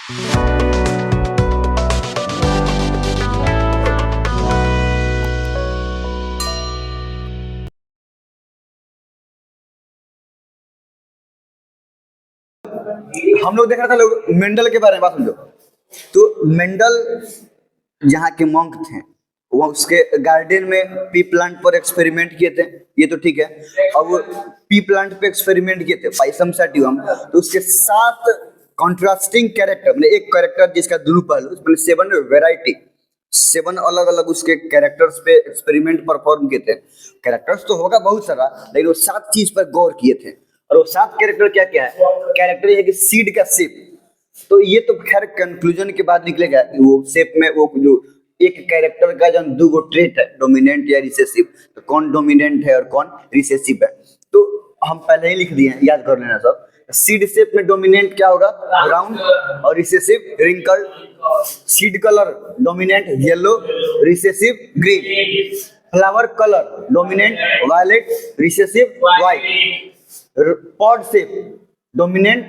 हम लोग देख रहे थे लोग मेंडल के बारे में बात समझो। तो मेंडल जहाँ के मॉन्क थे वो उसके गार्डन में पी प्लांट पर एक्सपेरिमेंट किए थे, ये तो ठीक है। अब वो पी प्लांट पे एक्सपेरिमेंट किए थे पाइसम सैटिवम, तो उसके 7 कॉन्ट्रास्टिंग कैरेक्टर, मतलब एक कैरेक्टर जिसका दोनों पहलू, मतलब 7 वेराइटी, 7 अलग अलग उसके कैरेक्टर्स पे एक्सपेरिमेंट परफॉर्म किए थे। कैरेक्टर्स तो होगा बहुत सारा, लेकिन वो 7 चीज पर गौर किए थे। और वो 7 कैरेक्टर क्या क्या है? कैरेक्टर है कि सीड का शेप, तो ये तो खैर कंक्लूजन के बाद निकलेगा कि वो शेप में वो जो एक कैरेक्टर का जो 2 ट्रेट है, डोमिनेंट या रिसेसिव, तो कौन डोमिनेंट है और कौन रिसेसिव है, तो हम पहले ही लिख दिए हैं, याद कर लेना सब। सीड शेप में डोमिनेंट क्या होगा? राउंड, और recessive wrinkled. Seed colour dominant yellow, recessive green. Flower colour dominant violet, recessive white. Pod shape dominant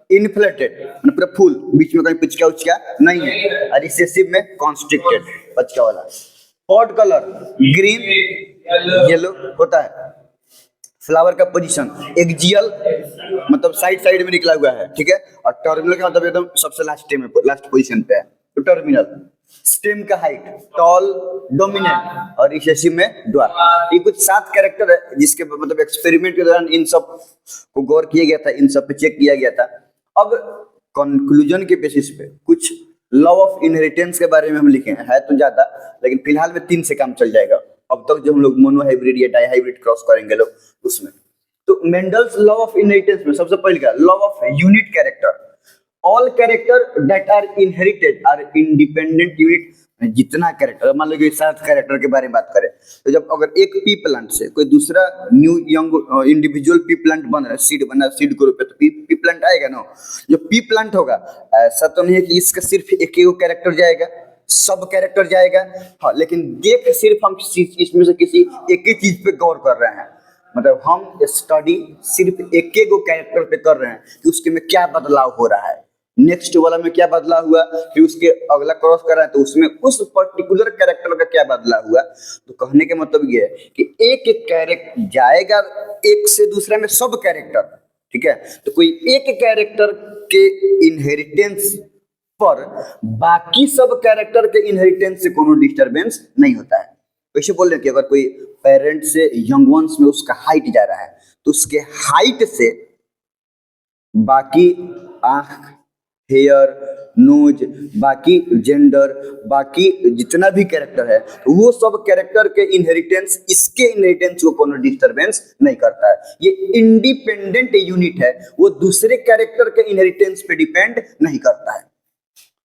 inflated, मतलब फूल, बीच में कहीं पिचका उचका नहीं है, और रिसेसिव में कॉन्स्ट्रिक्टेड, पचका वाला। पॉड कलर ग्रीन येलो होता है। फ्लावर का पोजीशन एक्जियल, मतलब साइड साइड में निकला हुआ है, ठीक है। और टर्मिनल का मतलब एकदम सबसे लास्ट में, लास्ट पोजीशन पे है, तो टर्मिनल। स्टेम का हाइट टॉल, डोमिनेंट, और रिसेसिव में ड्वार्फ। ये कुछ 7 कैरेक्टर है जिसके मतलब एक्सपेरिमेंट के दौरान इन सब को गौर किया गया था, इन सब पे चेक किया गया था। अब कंक्लूजन के बेसिस पे कुछ लॉ ऑफ इनहेरिटेंस के बारे में हम लिखे हैं, है तो ज्यादा, लेकिन फिलहाल में 3 से काम चल जाएगा। अब तक जो हम लोग मोनो हाइब्रिड या डाई हाइब्रिड क्रॉस करेंगे लोग उसमें, तो मेंडल्स लॉ ऑफ इनहेरिटेंस में सबसे पहले क्या? Law of unit character. All character that are inherited are independent unit. जितना कैरेक्टर, मान लो कि 7 कैरेक्टर के बारे में बात करें, तो जब अगर एक पी प्लांट से कोई दूसरा new young individual P plant बन रहा है, सीड बना, सीड को रोपे तो पी प्लांट आएगा ना। जो पी प्लांट होगा, ऐसा तो नहीं है कि इसका सिर्फ एक ही कैरेक्टर जाएगा, सब कैरेक्टर जाएगा। हाँ, लेकिन देख सिर्फ हम इसमें से किसी एक ही चीज पे गौर कर रहे हैं, मतलब हम स्टडी सिर्फ एक ही कैरेक्टर पे कर रहे हैं कि उसके में क्या बदलाव हो रहा है, नेक्स्ट वाला में क्या बदलाव हुआ, फिर उसके अगला क्रॉस कर रहा है तो उसमें उस पर्टिकुलर कैरेक्टर का क्या बदलाव हुआ। तो कहने का मतलब ये है कि एक एक कैरेक्टर जाएगा एक से दूसरे में सब कैरेक्टर, ठीक है। तो कोई एक कैरेक्टर के इनहेरिटेंस पर बाकी सब कैरेक्टर के इनहेरिटेंस से कोनो डिस्टरबेंस नहीं होता है। वैसे बोल रहे हैं कि अगर कोई पेरेंट से यंग वंस में उसका हाइट जा रहा है, तो उसके हाइट से बाकी आंख, हेयर, नोज, बाकी जेंडर, बाकी जितना भी कैरेक्टर है, वो सब कैरेक्टर के इनहेरिटेंस इसके इनहेरिटेंस को कोनो डिस्टरबेंस नहीं करता है। ये इंडिपेंडेंट यूनिट है, वो दूसरे कैरेक्टर के इनहेरिटेंस पे डिपेंड नहीं करता है।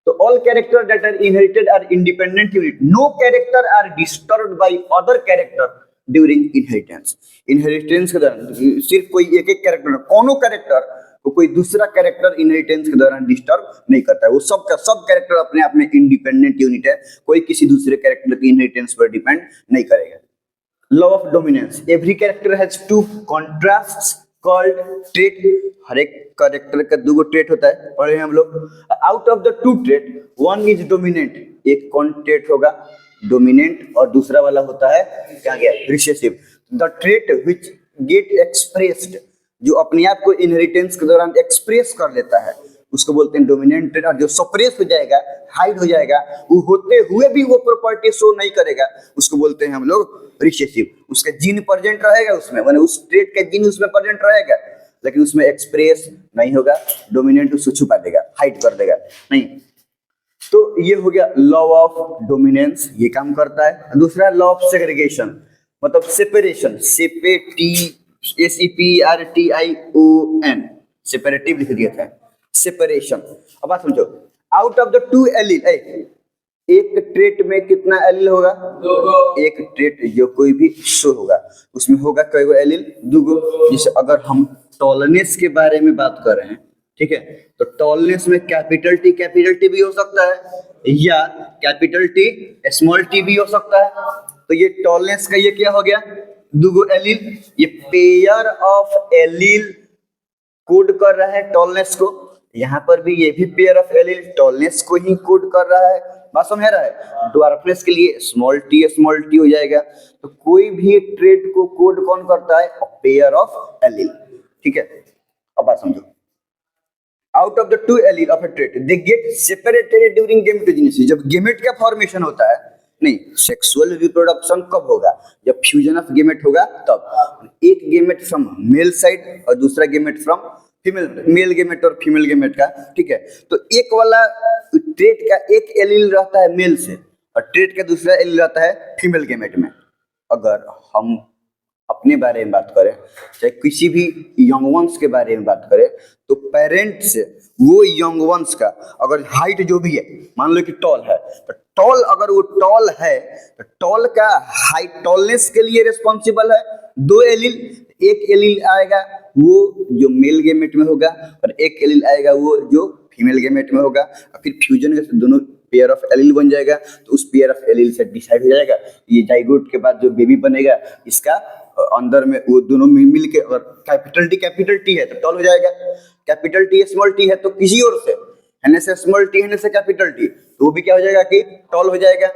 तो all character that are inherited are independent unit. No character are disturbed by other character during inheritance. Inheritance के दौरान सिर्फ कोई एक एक कैरेक्टर, कोनो कैरेक्टर को कोई दूसरा कैरेक्टर इनहेरिटेंस के दौरान डिस्टर्ब नहीं करता है। वो सब का सब कैरेक्टर अपने आप में इंडिपेंडेंट यूनिट है, कोई किसी दूसरे कैरेक्टर की इनहेरिटेंस पर डिपेंड नहीं करेगा। Law of dominance, every character has 2 contrasts called trait. हर एक कैरेक्टर का 2 ट्रेट होता है, पढ़े हैं हम लोग। Out of the 2 trait, 1 is dominant, एक कौन ट्रेट होगा? डोमिनेंट, और दूसरा वाला होता है क्या गया? Recessive. The trait which get expressed, जो अपने आप को इनहेरिटेंस के दौरान एक्सप्रेस कर लेता है, उसको बोलते हैं डोमिनेंट ट्रेट। और जो सप्रेस हो जाएगा, हाइड हो जाएगा, वो होते हुए भी वो प्रॉपर्टी शो नहीं करेगा, उसको बोलते हैं हम लोग रिसेसिव। उसका जीन प्रेजेंट रहेगा उसमें, माने उस ट्रेट का जीन उसमें प्रेजेंट रहेगा, लेकिन उसमें एक्सप्रेस नहीं होगा। डोमिनेंट उसको छुपा देगा, हाइड कर देगा नहीं। तो ये हो गया लॉ ऑफ डोमिनेंस, ये काम करता है। दूसरा लॉ ऑफ सेग्रीगेशन, मतलब सेपरेशन, SEPRATION, सेपरेटिव लिख दिया था, सेपरेशन। अब बात समझो, आउट ऑफ द 2 एलील, एक ट्रेट में कितना एलील होगा? 2। एक ट्रेट जो कोई भी शो होगा उसमें होगा कई गो एलील? 2। जैसे अगर हम टॉलनेस के बारे में बात कर रहे हैं, ठीक है, तो टॉलनेस में कैपिटल टी भी हो सकता है, या कैपिटल टी स्मॉल टी भी हो सकता है। तो ये टॉलनेस का ये क्या हो गया? 2 एलील। ये पेयर ऑफ एलील कोड कर रहा है टॉलनेस को, यहाँ पर भी ये भी पेयर ऑफ एलील टॉलनेस को ही कोड कर रहा है, बात समझ रहा है। ड्वार्फनेस के लिए स्मॉल टी हो जाएगा। तो कोई भी ट्रेट को कोड कौन करता है, पेयर ऑफ एलील, ठीक है। अब बात समझो, out of the two allele of a trait they get separated during gametogenesis. जब गेमेट का फॉर्मेशन होता है, नहीं, सेक्सुअल रिप्रोडक्शन कब होगा, जब फ्यूजन ऑफ गेमेट होगा तब। एक गेमेट फ्रॉम मेल साइड और दूसरा gamete from female, male gamete और फीमेल गेमेट का, ठीक है। तो एक वाला ट्रेट का एक एलील रहता है मेल से और ट्रेट का दूसरा एलील रहता है फीमेल गेमेट में। अगर हम अपने बारे में बात करें, चाहे किसी भी यंग वंस के बारे में बात करें, तो पेरेंट से वो यंग वंस का अगर हाइट जो भी है, मान लो कि टॉल है, तो टॉल अगर वो टॉल है तो टॉल का हाइट, टॉलनेस के लिए रिस्पॉन्सिबल है दो एलील। एक एलील आएगा वो जो मेल गेमेट में होगा और एक एलील आएगा वो जो फीमेल गेमेट में होगा, और फिर फ्यूजन से दोनों पेयर ऑफ एलील बन जाएगा। तो उस पेयर ऑफ एलील से डिसाइड हो जाएगा ये जाइगोट के बाद जो बेबी बनेगा इसका अंदर में वो दोनों मिल के, अगर कैपिटल टी है तो टॉल हो जाएगा, कैपिटल टी स्मॉल टी है तो किसी और से एन से स्मॉल टी एन से कैपिटल टी, तो वो भी क्या हो जाएगा कि टॉल हो जाएगा।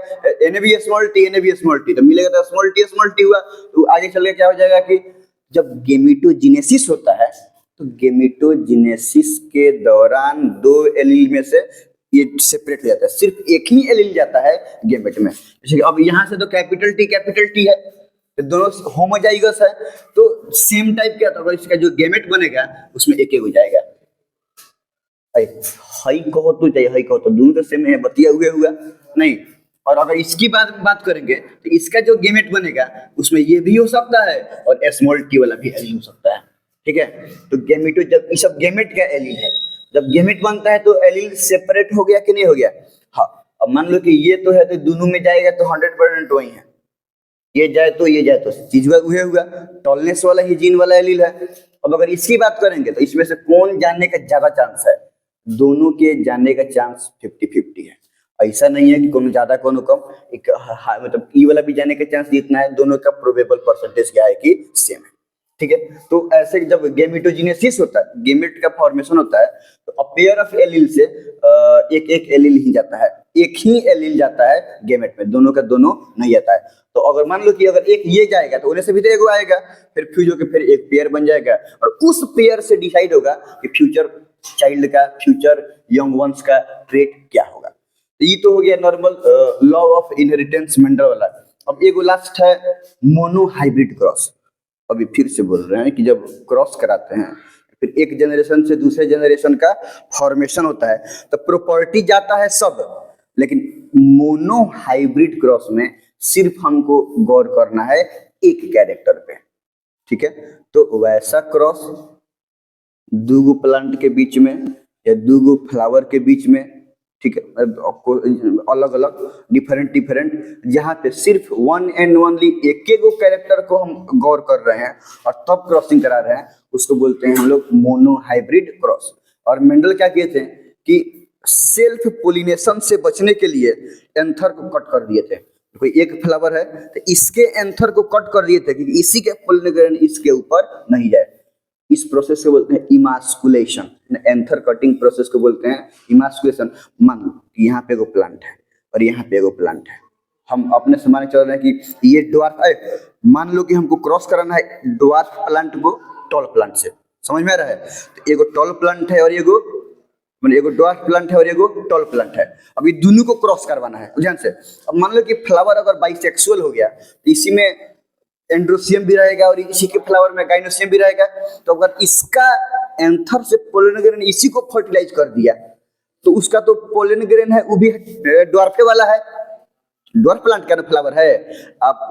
एन बी स्मॉल टी तो मिलेगा तो स्मॉल टी हुआ। तो आगे चल के क्या हो जाएगा कि जब गेमेटोजेनेसिस होता है तो गेमेटोजेनेसिस के दौरान दो एलील में से ये सेपरेट हो जाता है, सिर्फ एक ही एलील जाता है गेमेट में। जैसे अब यहाँ से तो कैपिटल टी है तो दोनों होमोजाइगस है, तो सेम टाइप का, तो अगर इसका जो गेमेट बनेगा उसमें एक हो जाएगा। हाई कहो तो चाहिए, हाई कहो तो दोनों तो सेम है, बतिया हुआ नहीं। और अगर इसकी बात करेंगे तो इसका जो गेमेट बनेगा उसमें ये भी हो सकता है और स्मॉल टी वाला भी एलील हो सकता है, ठीक है। तो गेमेटो, जब ये सब गेमेट का एलील है, जब गेमेट बनता है तो एलील सेपरेट हो गया कि नहीं हो गया। हाँ, अब मान लो कि ये तो है तो दोनों में जाएगा तो 100% वही है, ये जाए तो चीज हुआ, टॉलनेस वाला ही जीन वाला एलील है। अब अगर इसकी बात करेंगे तो इसमें से कौन जानने का ज्यादा चांस है, दोनों के जानने का चांस 50-50 है। ऐसा नहीं है कि कोनो ज्यादा कोनो कम, एक मतलब ई वाला भी जाने का चांस जितना है, दोनों का प्रोबेबल परसेंटेज क्या है कि सेम है, ठीक है। तो ऐसे जब गेमेटोजेनेसिस होता है, गेमेट का फॉर्मेशन होता है, तो पेयर ऑफ एलील से एक एलील ही जाता है, एक ही एलील जाता है गेमेट में, दोनों का दोनों नहीं जाता है। तो अगर मान लो कि अगर एक ये जाएगा तो उन्हें से भी तो एगो आएगा, फिर फ्यूज होकर फिर एक पेयर बन जाएगा और उस पेयर से डिसाइड होगा कि फ्यूचर चाइल्ड का, फ्यूचर यंग वंस का ट्रेट क्या होगा। तो ये तो हो गया normal law of inheritance Mendel वाला। अब एगो लास्ट है मोनो हाइब्रिड क्रॉस। अभी फिर से बोल रहे हैं कि जब क्रॉस कराते हैं फिर एक जनरेशन से दूसरे जनरेशन का फॉर्मेशन होता है तो प्रॉपर्टी जाता है सब, लेकिन मोनो हाइब्रिड क्रॉस में सिर्फ हमको गौर करना है एक कैरेक्टर पे, ठीक है। तो वैसा क्रॉस दूगो प्लांट के बीच में या दूगो फ्लावर के बीच में, ठीक है, अलग अलग डिफरेंट, जहाँ पे सिर्फ वन एंड ओनली एक गो कैरेक्टर को हम गौर कर रहे हैं और तब क्रॉसिंग करा रहे हैं, उसको बोलते हैं हम लोग मोनो हाइब्रिड क्रॉस। और मेंडल क्या कहते हैं कि सेल्फ पोलिनेशन से बचने के लिए एंथर को कट कर दिए थे। कोई एक फ्लावर है तो इसके एंथर को कट कर दिए थे कि इसी के पोलिनेशन इसके ऊपर नहीं जाए। इस प्रोसेस को बोलते हैं इमास्कुलेशन, एंथर कटिंग प्रोसेस को बोलते हैं इमास्कुलेशन। मान लो यहाँ पे एगो प्लांट है और यहाँ पे एगो प्लांट है, हम अपने से मान चल रहे हैं कि ये ड्वार्फ है, मान लो कि हमको क्रॉस कराना है ड्वार्फ प्लांट को टॉल प्लांट से, समझ में आ रहा है। तो एगो टॉल प्लांट है और एगो ड्वार्फ प्लांट है और एगो टॉल प्लांट है। अब ये दोनों को क्रॉस करवाना है ध्यान से। अब मान लो कि फ्लावर अगर बाइसेक्सुअल हो गया तो इसी में एंड्रोसियम भी रहेगा और इसी के फ्लावर में गाइनोसियम भी रहेगा। तो अगर इसका एंथर से पोलन ग्रेन इसी को फर्टिलाइज कर दिया तो उसका तो पोलन ग्रेन है वो भी ड्वार्फे वाला है, ड्वार्फ प्लांट का फ्लावर है। आप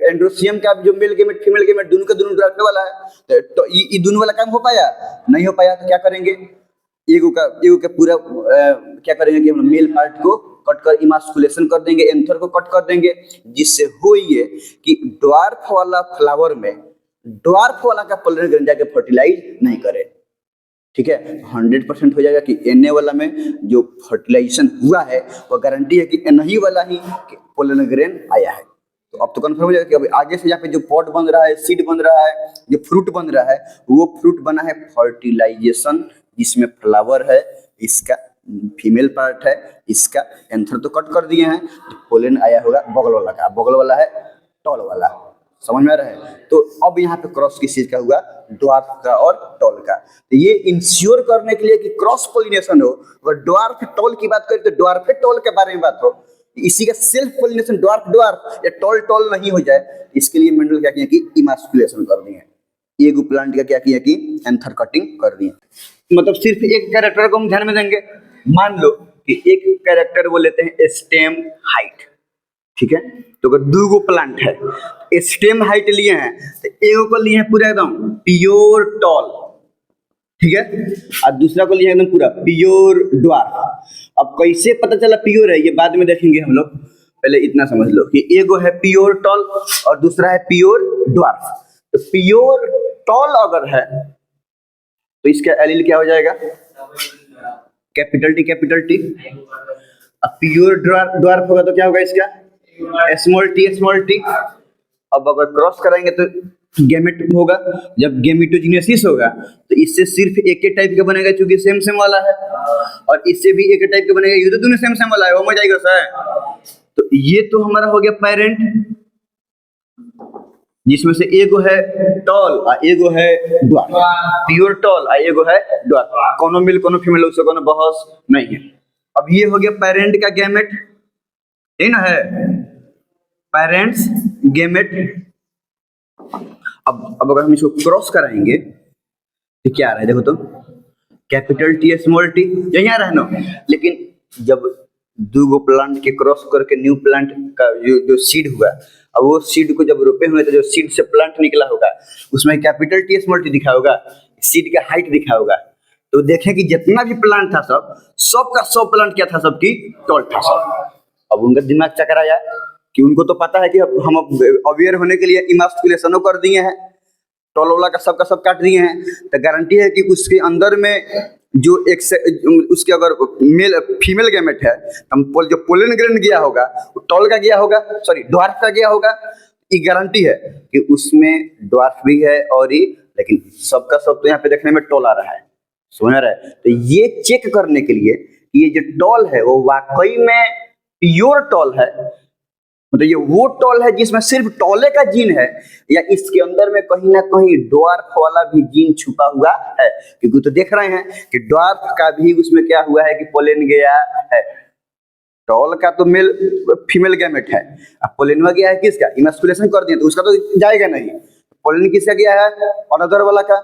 एंड्रोसियम का जो मेल गेमेट फीमेल गेमेट दोनों का दोनों ड्वार्फे वाला है। तो ये दोनों वाला काम हो पाया नहीं हो पाया, तो क्या करेंगे, एगो का पूरा क्या करेंगे कि हम मेल पार्ट को कट कर इमास्कुलेशन कर देंगे, एंथर को कट कर देंगे, जिससे हो ये कि ड्वार्फ वाला फ्लावर में ड्वार्फ वाला का पोलन ग्रेन जाके फर्टिलाइज नहीं करे, ठीक है। 100% हो जाएगा कि एन वाला में जो फर्टिलाइजेशन हुआ है वो गारंटी है कि एन ही वाला ही पोलन ग्रेन आया है। तो अब तो कंफर्म हो जाएगा कि अब आगे से यहाँ पे जो पॉट बन रहा है, सीड बन रहा है, जो फ्रूट बन रहा है, वो फ्रूट बना है फर्टिलाइजेशन जिसमें फ्लावर है, इसका फीमेल पार्ट है, इसका एंथर तो कट कर दिए हैं, तो पोलन आया होगा बगल वाला का, बगल वाला है टॉल वाला, समझ में आ रहा है। तो अब यहाँ पे क्रॉस किस चीज का हुआ, ड्वार्फ का और टॉल का। तो ये इंश्योर करने के लिए कि क्रॉस पोलिनेशन हो, अगर ड्वार्फ टॉल की बात करें तो ड्वार्फ टॉल के बारे में बात हो, इसी का सेल्फ पोलिनेशन ड्वार्फ ड्वार्फ या टॉल टॉल नहीं हो जाए, इसके लिए मेंडल क्या किया कि इमास्कुलेशन कर दिए, एगो प्लांट का क्या किया कि एंथर कटिंग कर दिए। मतलब सिर्फ एक कैरेक्टर को हम ध्यान में देंगे, मान लो कि एक कैरेक्टर वो लेते हैं स्टेम हाइट, ठीक है। तो अगर दो गो प्लांट है, स्टेम हाइट लिए हैं, तो एगो को लिए हैं पूरा एकदम प्योर टॉल, ठीक है, और दूसरा को लिए एकदम पूरा प्योर ड्वार्फ। अब कैसे पता चला प्योर है, ये बाद में देखेंगे हम लोग, पहले इतना समझ लो कि एगो है प्योर टॉल और दूसरा है प्योर ड्वार्फ। तो प्योर टॉल अगर है तो इसका एलील क्या हो जाएगा, कैपिटल टी। अब प्योर ड्वार्फ होगा तो क्या होगा इसका, स्मॉल टी। अब अगर क्रॉस कराएंगे तो गैमेट होगा, जब गैमेटोजेनेसिस होगा तो इससे सिर्फ एक ही टाइप का बनेगा क्योंकि सेम वाला है, और इससे भी एक ही टाइप का बनेगा, ये तो दोनों सेम वाला है, वो मजा आएगा सर। तो ये तो हमारा हो गया पेरेंट, जिसमें से एगो है टॉल और एगो है ड्वार्फ, प्योर टॉल और एगो है ड्वार्फ, कोनो मेल कोनो फीमेल, उससे कोनो बहस नहीं है। अब ये हो गया पेरेंट का गैमेट, ठीक ना है, पेरेंट्स गैमेट। अब अगर हम इसको क्रॉस कराएंगे तो क्या आ रहा है, देखो तो कैपिटल टी स्मॉल टी, यही आ रहा है ना। लेकिन जब दो गो प्लांट के क्रॉस करके न्यू प्लांट का जो सीड हुआ, अब वो सीड को जब रोपे हुए तो जो सीड से प्लांट निकला होगा उसमें कैपिटल टी स्मॉल टी दिखा होगा, सीड का हाइट दिखा होगा। तो देखें कि जितना भी प्लांट था सबका सब प्लांट क्या था, सबकी टॉल था सब। अब उनका दिमाग चकराया कि उनको तो पता है कि हम अवेयर होने के लिए इमास्कुलेशनों कर दिए हैं, टॉल वाला का सब काट दिए हैं, तो गारंटी है कि उसके अंदर में जो एक से उसके अगर मेल फीमेल गैमेट है, जो पोलन ग्रेन गया होगा वो टॉल का गया होगा, सॉरी ड्वार्फ का गया होगा। ये गारंटी है कि उसमें ड्वार्फ भी है और ये, लेकिन सबका सब तो यहाँ पे देखने में टॉल आ रहा है, समझ रहा है। तो ये चेक करने के लिए ये जो टॉल है वो वाकई में प्योर टॉल है, मतलब ये वो टॉल है जिसमें सिर्फ टॉले का जीन है, या इसके अंदर में कहीं ना कहीं ड्वार्फ वाला भी जीन छुपा हुआ है, क्योंकि तो देख रहे हैं कि ड्वार्फ का भी उसमें क्या हुआ है कि पोलन गया है। टॉल का तो मेल फीमेल गैमेट है, अब पोलन गया है किसका, इमास्कुलेशन कर दिया तो उसका तो जाएगा नहीं, पोलन किसका गया है, अनदर वाला का।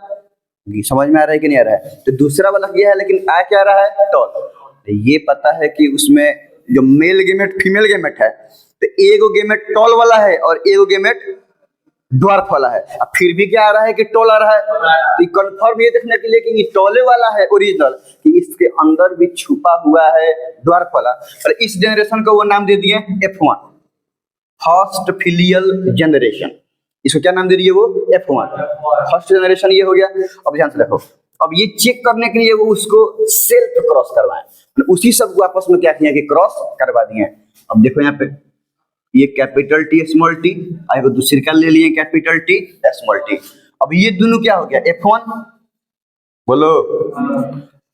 समझ में आ रहा है कि नहीं आ रहा है। तो दूसरा वाला गया है लेकिन आ क्या रहा है, टॉल। तो ये पता है कि उसमें जो मेल गैमेट फीमेल गैमेट है, तो एगो गैमेट टॉल वाला है और एगो गैमेट ड्वार्फ वाला है। अब फिर भी क्या आ रहा है कि टॉल आ रहा है, तो कंफर्म ये देखने के लिए कि ये टॉले वाला है ओरिजिनल, कि इसके अंदर भी छुपा हुआ है ड्वार्फ वाला। और इस जनरेशन को वो नाम दे दिए F1, फर्स्ट फिलियल जनरेशन। इसको क्या नाम दे दिए वो, F1 फर्स्ट जनरेशन। ये हो गया। अब ध्यान से देखो, अब ये चेक करने के लिए वो उसको सेल्फ क्रॉस करवाएं, उसी सब को आपस में क्या किया कि क्रॉस करवा दिए। अब देखो यहाँ पे ये कैपिटल टी स्मॉल टी, आगे दूसरी का ले लिए कैपिटल टी स्मॉल टी। अब ये दोनों क्या हो गया, F1 बोलो।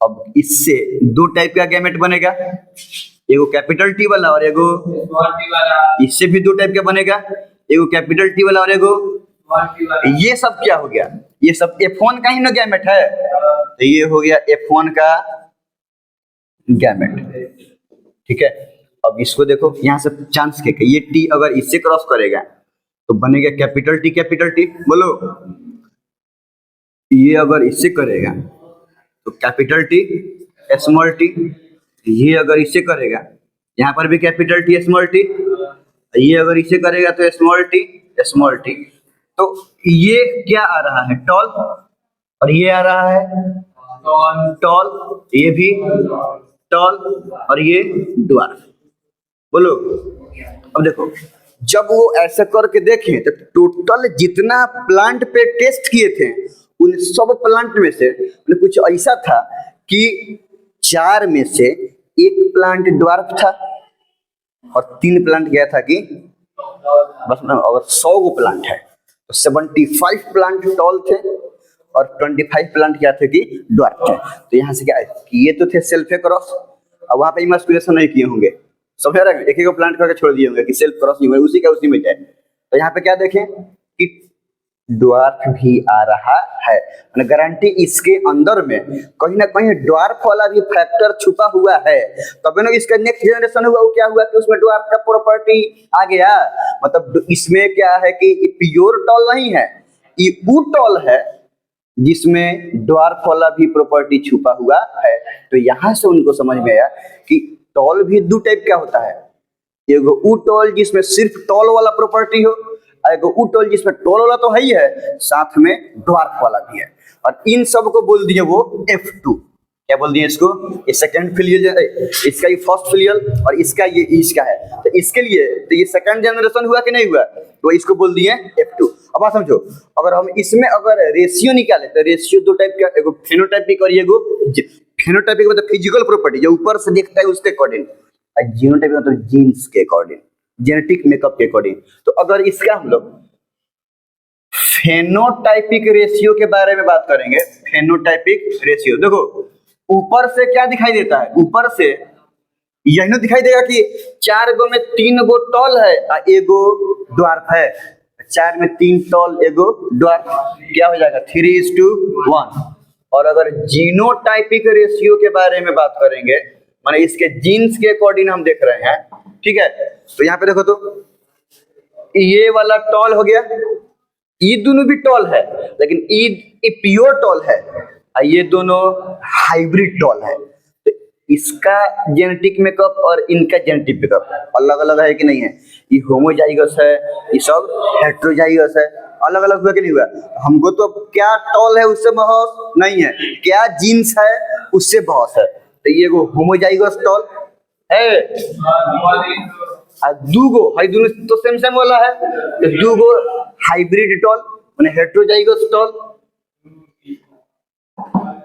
अब इससे दो टाइप का गैमेट बनेगा, एगो कैपिटल टी वाला और एगो स्मॉल टी वाला। इससे भी दो टाइप का बनेगा, एगो कैपिटल टी वाला और एगो स्मॉल टी वाला। ये सब क्या हो गया, ये सब F1 का ही ना गैमेट है, तो ये हो गया F1 का गैमेट, ठीक है। अब इसको देखो यहाँ से चांस के ये टी अगर इससे क्रॉस करेगा तो बनेगा कैपिटल टी बोलो। ये अगर इससे करेगा तो कैपिटल टी स्मॉल टी, ये अगर इससे करेगा यहाँ पर भी कैपिटल टी स्मॉल टी, ये अगर इससे करेगा तो स्मॉल टी। तो ये क्या आ रहा है, टॉल, और ये आ रहा है टॉल, ये भी टॉल और ये ड्वार्फ, बोलो। अब देखो जब वो ऐसा करके देखें तो टोटल जितना प्लांट पे टेस्ट किए थे उन सब प्लांट में से कुछ ऐसा था कि 4 में से 1 प्लांट ड्वार्फ था और 3 प्लांट गया था कि बस। अगर 100 गो प्लांट है तो 75 प्लांट टॉल थे और 25 प्लांट क्या थे कि ड्वार्फ थे। तो यहाँ से क्या है कि ये तो थे सेल्फ क्रॉस, और वहां पे इमस्कुलेशन नहीं किए होंगे, समझ रहे हैं, एक एक प्लांट करके छोड़ दिए होंगे कि सेल्फ क्रॉस नहीं हुआ, उसी का उसी में जाए। तो यहाँ पे क्या देखें कि ड्वार्फ भी आ रहा है, गारंटी इसके अंदर में कहीं ना कहीं ड्वार्फ वाला भी फैक्टर छुपा हुआ है। तब ना इसका नेक्स्ट जनरेशन हुआ, वो क्या हुआ कि उसमें ड्वार्फ का प्रॉपर्टी आ गया। मतलब इसमें क्या है कि प्योर टॉल नहीं है, ये वो टॉल है जिसमें ड्वार्फ वाला भी प्रॉपर्टी छुपा हुआ है। तो यहाँ से उनको समझ में आया कि टॉल भी दो टाइप का होता है, एगो ऊ टॉल जिसमें सिर्फ टॉल वाला प्रॉपर्टी हो, एगो ऊ टॉल जिसमें टॉल वाला तो है ही है, साथ में ड्वार्फ वाला भी है। और इन सब को बोल दिए वो F2। क्या बोल दिए इसको, ये सेकंड फिलियल, इसका ये फर्स्ट फिलियल और इसका ये इसका है। तो इसके लिए तो ये सेकंड जनरेशन हुआ कि नहीं हुआ, तो इसको बोल दिए F2। अब बात समझो, अगर हम इसमें अगर रेशियो निकाले तो रेशियो दो टाइप का, एगो फेनोटाइपिक और एगो फेनोटाइपिक मतलब फिजिकल प्रॉपर्टी जो ऊपर से दिखता है उसके अकॉर्डिंग, और जीनोटाइपिक मतलब जीन्स के अकॉर्डिंग, जेनेटिक मेकअप के अकॉर्डिंग। तो अगर इसका हम लोग फेनोटाइपिक रेशियो के बारे में बात करेंगे, फेनोटाइपिक रेशियो देखो ऊपर से क्या दिखाई देता है, ऊपर से यही दिखाई देगा कि 4 गो में 3 गो टॉल है और एगो ड्वार्फ है। 4 में 3 टॉल एगो ड्वार्फ, क्या हो जाएगा 3:1। और अगर जीनोटाइपिक रेशियो के बारे में बात करेंगे, माने इसके जीन्स के अकॉर्डिंग हम देख रहे हैं, ठीक है। तो यहाँ पे देखो तो ये वाला टॉल हो गया, ये दोनों भी टॉल है लेकिन ये प्योर टॉल है, और ये दोनों हाइब्रिड टॉल है। तो इसका जेनेटिक मेकअप और इनका जेनेटिक मेकअप अलग अलग है कि नहीं है, ये होमोजाइगस है, ये सब हेटेरोजाइगस है, अलग अलग हुआ कि नहीं हुआ। हमको तो क्या टॉल है उससे बहस नहीं है, क्या जीन्स है उससे बहस है। तो ये होमोजाइगस टॉल है, दूगो है, दोनों तो सेम सेम वाला है, तो दूगो हाइब्रिड टॉल माने हेटेरोजाइगस टॉल,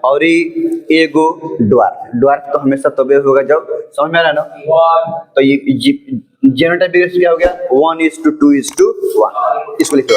और एगो ड्वार्फ। ड्वार्फ तो हमेशा तबे होगा जब, समझ में आ रहा है ना। तो ये जेनोटाइपिक क्या हो गया 1:2:1, इसको लिखो।